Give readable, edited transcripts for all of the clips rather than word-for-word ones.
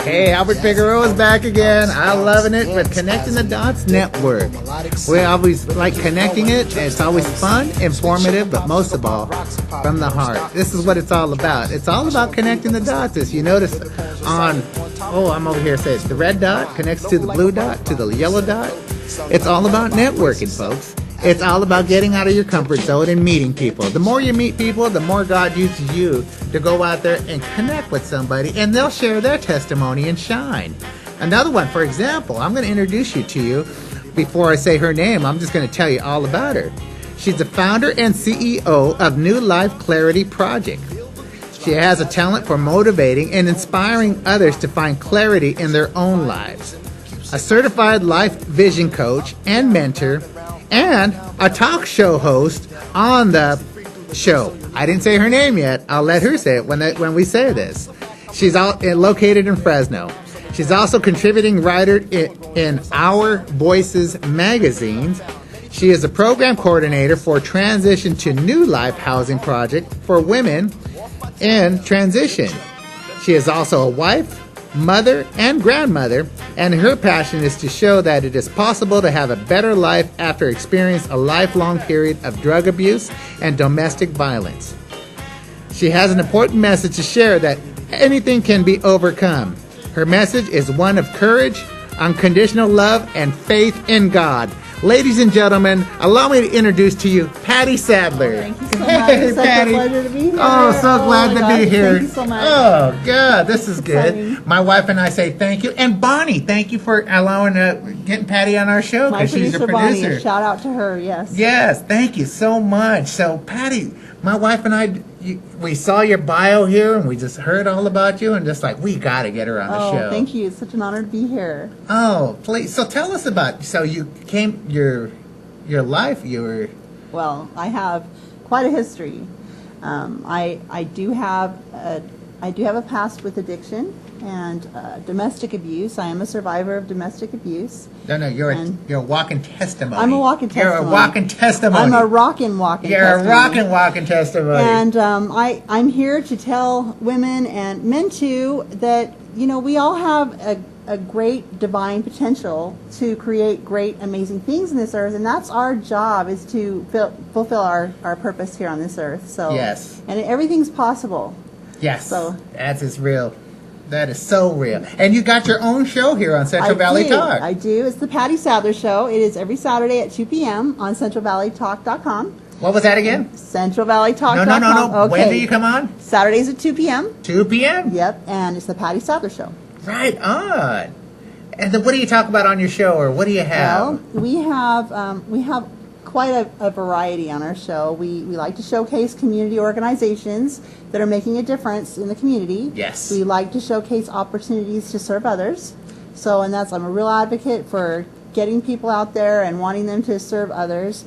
Hey, Albert Figueroa is back again. I'm loving it with Connecting the Dots Network. We always like connecting it. It's always fun, informative, but most of all, from the heart. This is what it's all about. It's all about connecting the dots. As you notice on, I'm over here saying the red dot connects to the blue dot, to the yellow dot. It's all about networking, folks. It's all about getting out of your comfort zone and meeting people. The more you meet people, the more God uses you to go out there and connect with somebody, and they'll share their testimony and shine. Another one, for example, I'm going to introduce you. Before I say her name, I'm just going to tell you all about her. She's the founder and CEO of New Life Clarity Project. She has a talent for motivating and inspiring others to find clarity in their own lives. A certified life vision coach and mentor, and a talk show host on the show. I didn't say her name yet. I'll let her say it when we say this. She's located in Fresno. She's also contributing writer in Our Voices magazine. She is a program coordinator for Transition to New Life Housing Project for women in transition. She is also a wife, mother, and grandmother, and her passion is to show that it is possible to have a better life after experiencing a lifelong period of drug abuse and domestic violence. She has an important message to share that anything can be overcome. Her message is one of courage, unconditional love, and faith in God. Ladies and gentlemen, allow me to introduce to you Pattie Sadler. Thank you so much. It's such a pleasure to be here. Oh, so glad to be here. Thank you so much. Oh, God, this is good. Exciting. My wife and I say thank you. And Bonnie, thank you for allowing getting Pattie on our show, My because she's a producer, producer. Bonnie, shout out to her, yes. Yes, thank you so much. So, Pattie, my wife and I, we saw your bio here, and we just heard all about you, and just like, we got to get her on the show. Oh, thank you. It's such an honor to be here. Oh, please. So tell us about, so you came, your life, you were... Well, I have quite a history. I do have a past with addiction and domestic abuse. I am a survivor of domestic abuse. No, you're a walking testimony. I'm a walking testimony. You're a walking testimony. I'm a rockin' walking You're testimony. a walking testimony. And I'm here to tell women and men too that, we all have a great divine potential to create great, amazing things in this earth, and that's our job, is to fulfill our purpose here on this earth. So yes. And everything's possible. Yes. So that is real. That is so real. And you got your own show here on Central Valley Talk. I do. It's the Pattie Sadler Show. It is every Saturday at 2 p.m. on CentralValleyTalk.com. What was that again? CentralValleyTalk.com. No. Okay. When do you come on? Saturdays at 2 p.m. 2 p.m.? Yep. And it's the Pattie Sadler Show. Right on. And then what do you talk about on your show, or what do you have? Well, we have quite a variety on our show. We like to showcase community organizations that are making a difference in the community. Yes. We like to showcase opportunities to serve others. So, I'm a real advocate for getting people out there and wanting them to serve others.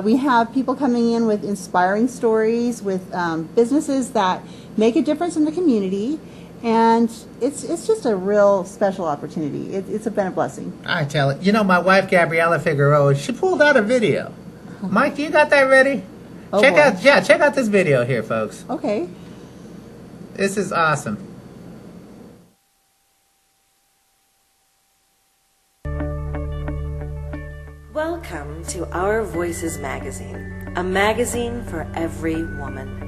We have people coming in with inspiring stories, with businesses that make a difference in the community. And it's just a real special opportunity. It's been a blessing. I tell it. My wife, Gabriela Figueroa, she pulled out a video. Mike, you got that ready? Oh, check boy. out this video here, folks. Okay. This is awesome. Welcome to Our Voices magazine, a magazine for every woman.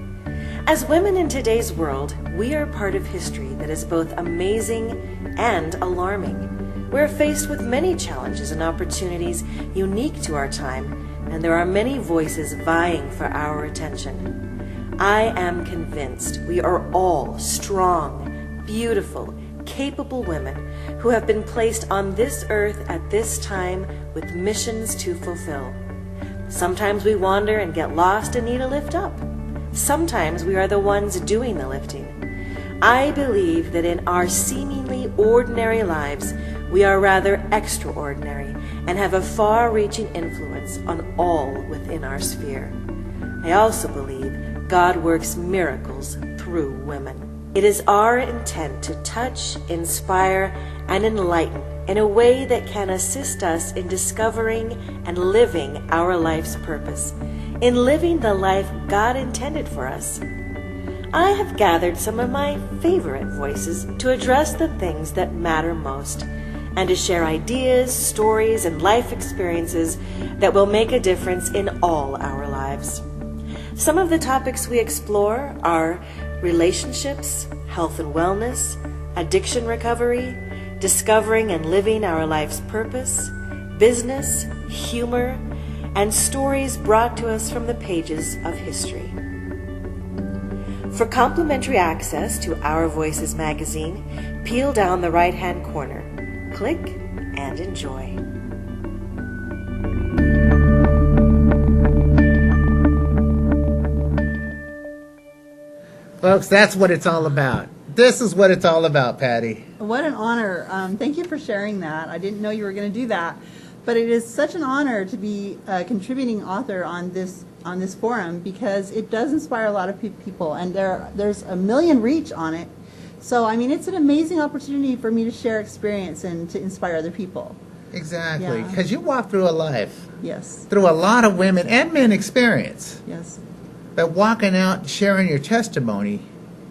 As women in today's world, we are part of history that is both amazing and alarming. We're faced with many challenges and opportunities unique to our time, and there are many voices vying for our attention. I am convinced we are all strong, beautiful, capable women who have been placed on this earth at this time with missions to fulfill. Sometimes we wander and get lost and need a lift up. Sometimes we are the ones doing the lifting. I believe that in our seemingly ordinary lives, we are rather extraordinary and have a far-reaching influence on all within our sphere. I also believe God works miracles through women. It is our intent to touch, inspire, and enlighten in a way that can assist us in discovering and living our life's purpose, in living the life God intended for us. I have gathered some of my favorite voices to address the things that matter most and to share ideas, stories, and life experiences that will make a difference in all our lives. Some of the topics we explore are relationships, health and wellness, addiction recovery, discovering and living our life's purpose, business, humor, and stories brought to us from the pages of history. For complimentary access to Our Voices magazine, peel down the right-hand corner, click, and enjoy. Folks, that's what it's all about. This is what it's all about, Pattie. What an honor. Thank you for sharing that. I didn't know you were going to do that. But it is such an honor to be a contributing author on this forum, because it does inspire a lot of people, and there's a million reach on it. So, I mean, it's an amazing opportunity for me to share experience and to inspire other people. Exactly, Yeah. because you walk through a life, Yes. through a lot of women and men experience. Yes. But walking out, sharing your testimony,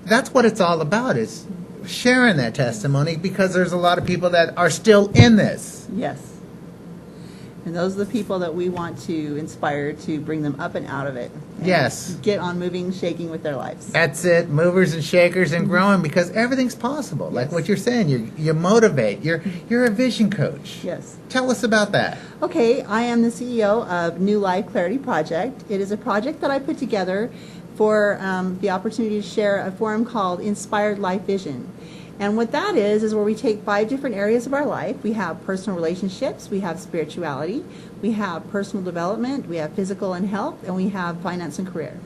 that's what it's all about, is sharing that testimony, because there's a lot of people that are still in this. Yes. And those are the people that we want to inspire to bring them up and out of it. And Yes. get on moving, shaking with their lives. That's it, movers and shakers and growing, because everything's possible. Like Yes. what you're saying, you motivate. You're a vision coach. Yes. Tell us about that. Okay, I am the CEO of New Life Clarity Project. It is a project that I put together for the opportunity to share a forum called Inspired Life Vision. And what that is where we take 5 different areas of our life. We have personal relationships, we have spirituality, we have personal development, we have physical and health, and we have finance and career.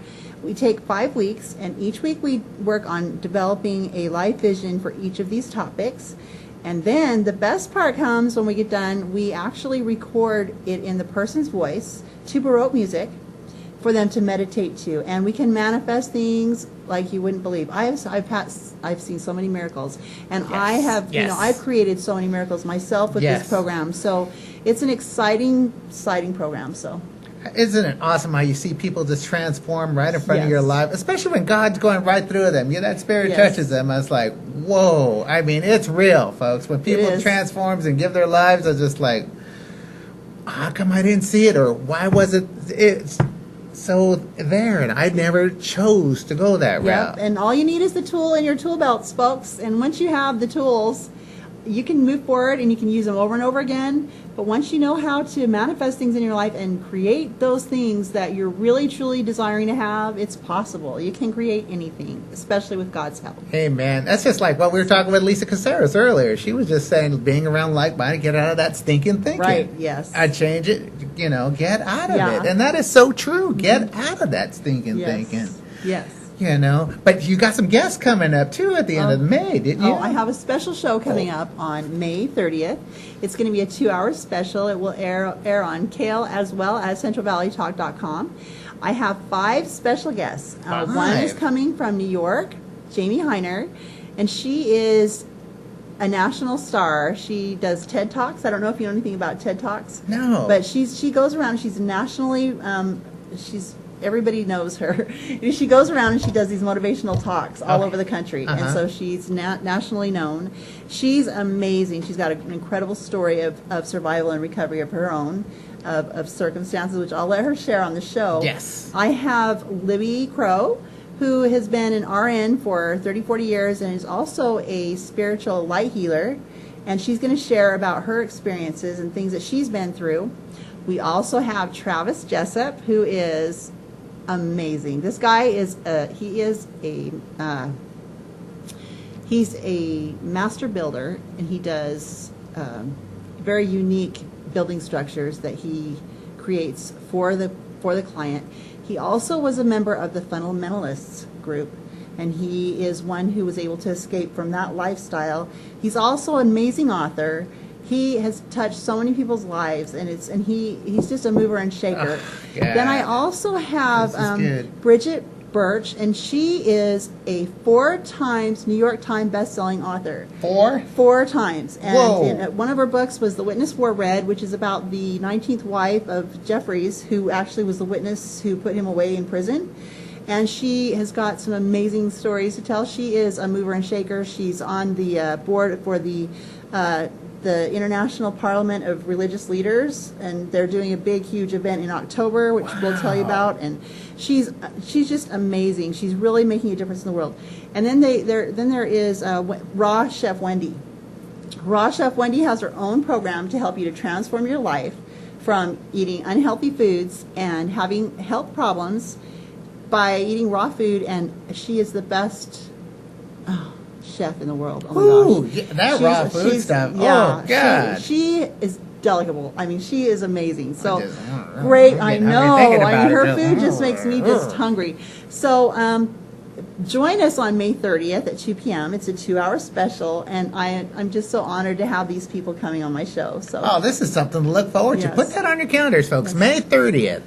We take 5 weeks, and each week we work on developing a life vision for each of these topics. And then the best part comes when we get done. We actually record it in the person's voice to Baroque music for them to meditate to, and we can manifest things like you wouldn't believe. I've seen so many miracles, and Yes. I have Yes. I've created so many miracles myself with Yes. this program. So it's an exciting program. So Isn't it awesome how you see people just transform right in front of Yes. your life, especially when God's going right through them? Yeah, that spirit Yes. touches them. It's like, whoa. I mean, it's real, folks. When people is. transforms and give their lives, it's just like, how come I didn't see it, or why was it's so there, and I never chose to go that route. and all you need is the tool in your tool belts, folks. And once you have the tools, you can move forward and you can use them over and over again. But once you know how to manifest things in your life and create those things that you're really truly desiring to have, it's possible. You can create anything, especially with God's help. Hey, man, that's just like what we were talking with Lisa Caceres earlier. She was just saying, being around like-minded, get out of that stinking thinking. Right, yes. I change it, get out of Yeah. it. And that is so true. Get out of that stinking thinking. Yes. But you got some guests coming up, too, at the end of May, didn't you? Oh, I have a special show coming up on May 30th. It's going to be a 2-hour special. It will air on Kale as well as CentralValleyTalk.com. I have 5 special guests. One is 5? coming from New York, Jamie Heiner, and she is a national star. She does TED Talks. I don't know if you know anything about TED Talks. No. But she goes around. She's nationally. Everybody knows her. She goes around and she does these motivational talks all over the country, and so she's nationally known. She's amazing. She's got an incredible story of survival and recovery of her own, of circumstances, which I'll let her share on the show. Yes. I have Libby Crow, who has been an RN for 30, 40 years and is also a spiritual light healer, and she's going to share about her experiences and things that she's been through. We also have Travis Jessup, who is amazing. This guy is he's a master builder, and he does very unique building structures that he creates for the client. He also was a member of the Fundamentalists group, and he is one who was able to escape from that lifestyle. He's also an amazing author. He has touched so many people's lives, and he's just a mover and shaker. Yeah. Then I also have This is good. Bridget Birch, and she is a 4 times New York Times best-selling author. 4? 4 times. And Whoa. one of her books was The Witness Wore Red, which is about the 19th wife of Jeffries, who actually was the witness who put him away in prison. And she has got some amazing stories to tell. She is a mover and shaker. She's on the board for the International Parliament of Religious Leaders, and they're doing a big, huge event in October, which we'll tell you about. And she's just amazing. She's really making a difference in the world. And then there is Raw Chef Wendy. Raw Chef Wendy has her own program to help you to transform your life from eating unhealthy foods and having health problems by eating raw food, and she is the best chef in the world. Oh my Ooh, gosh. yeah, that raw food stuff. Yeah, oh God. she is delectable. I mean, she is amazing. So I'm great. I thinking know. about her it. food just makes me just hungry. So join us on May 30th at 2 p.m. It's a 2-hour special, and I'm just so honored to have these people coming on my show. So this is something to look forward to. Yes. Put that on your calendars, folks. May 30th.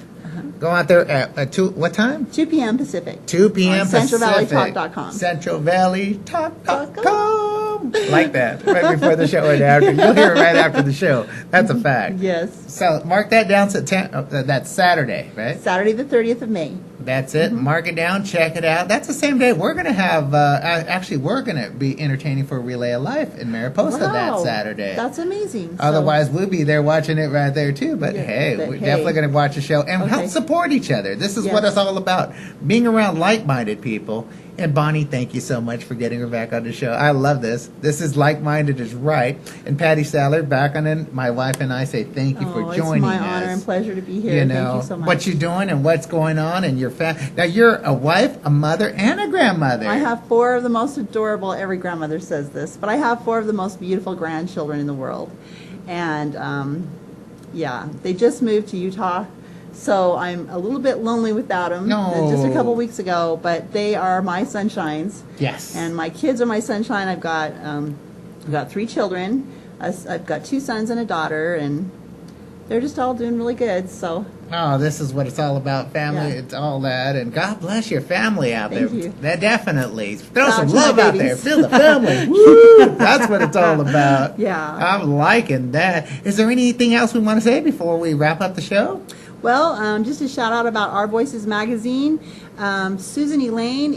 Go out there at 2, what time? 2 p.m. Pacific. 2 p.m. On Pacific. CentralValleyTalk.com. CentralValleyTalk.com. Like that, right before the show and after. You'll hear it right after the show. That's a fact. Yes. So mark that down. That's Saturday, right? Saturday the 30th of May. That's it. Mark it down. Check it out. That's the same day. We're going to have, actually, we're going to be entertaining for Relay of Life in Mariposa that Saturday. That's amazing. Otherwise, we'll be there watching it right there, too. But, we're definitely going to watch the show and help support each other. This is what it's all about. Being around like-minded people. And Bonnie, thank you so much for getting her back on the show. I love this. This is like-minded is right. And Pattie Sadler, back on it. My wife and I say thank you for joining us. It's my honor and pleasure to be here. Thank you so much. What you're doing and what's going on and your Now, you're a wife, a mother, and a grandmother. I have 4 of the most adorable, every grandmother says this, but I have 4 of the most beautiful grandchildren in the world. And, they just moved to Utah. So I'm a little bit lonely without them. No. Just a couple weeks ago, but they are my sunshines. Yes. And my kids are my sunshine. I've got 3 children. I've got 2 sons and a daughter, and they're just all doing really good. So. Oh, this is what it's all about, family. Yeah. It's all that, and God bless your family out Thank there. you. That definitely throw Shout some out to my love out there. babies. Feel the family. Woo! That's what it's all about. Yeah. I'm liking that. Is there anything else we want to say before we wrap up the show? Well, just a shout out about Our Voices magazine. Susan Elaine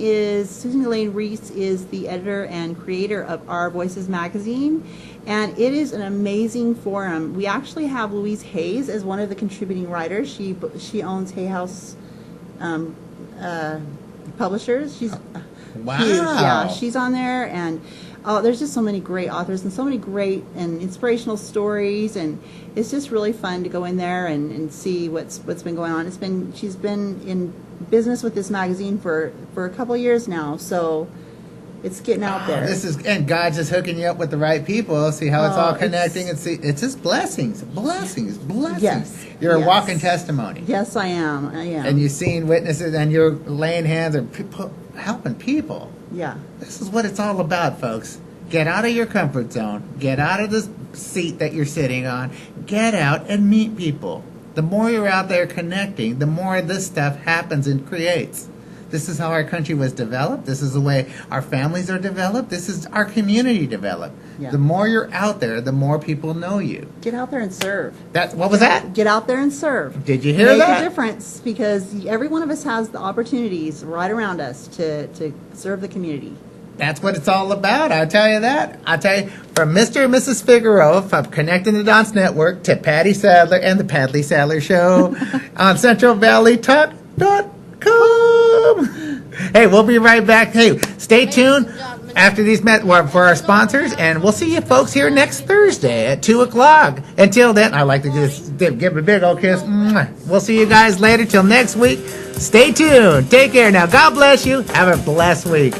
Reese is the editor and creator of Our Voices magazine, and it is an amazing forum. We actually have Louise Hayes as one of the contributing writers. She owns Hay House Publishers. She's Wow. huge. Yeah, she's on there, and there's just so many great authors and so many great and inspirational stories, and it's just really fun to go in there and see what's been going on. She's been in business with this magazine for a couple of years now, so it's getting out there. And God's just hooking you up with the right people. See how it's all connecting, and see it's just blessings. Yes. You're a walking testimony. Yes, I am. And you've seen witnesses, and you're laying hands and helping people. Yeah. This is what it's all about, folks. Get out of your comfort zone. Get out of the seat that you're sitting on. Get out and meet people. The more you're out there connecting, the more this stuff happens and creates. This is how our country was developed. This is the way our families are developed. This is our community developed. Yeah. The more you're out there, the more people know you. Get out there and serve. What was that? Get out there and serve. Did you hear Make that? a difference, because every one of us has the opportunities right around us to serve the community. That's what it's all about. I'll tell you that. I'll tell you, from Mr. and Mrs. Figueroa, from Connecting the Dots Network, to Pattie Sadler and the Pattie Sadler Show on CentralValleyTalk.com. Hey, we'll be right back. Hey, stay tuned after these for our sponsors, and we'll see you folks here next Thursday at 2 o'clock. Until then, I'd like to just give a big old kiss. We'll see you guys later. Till next week, stay tuned. Take care now. God bless you. Have a blessed week.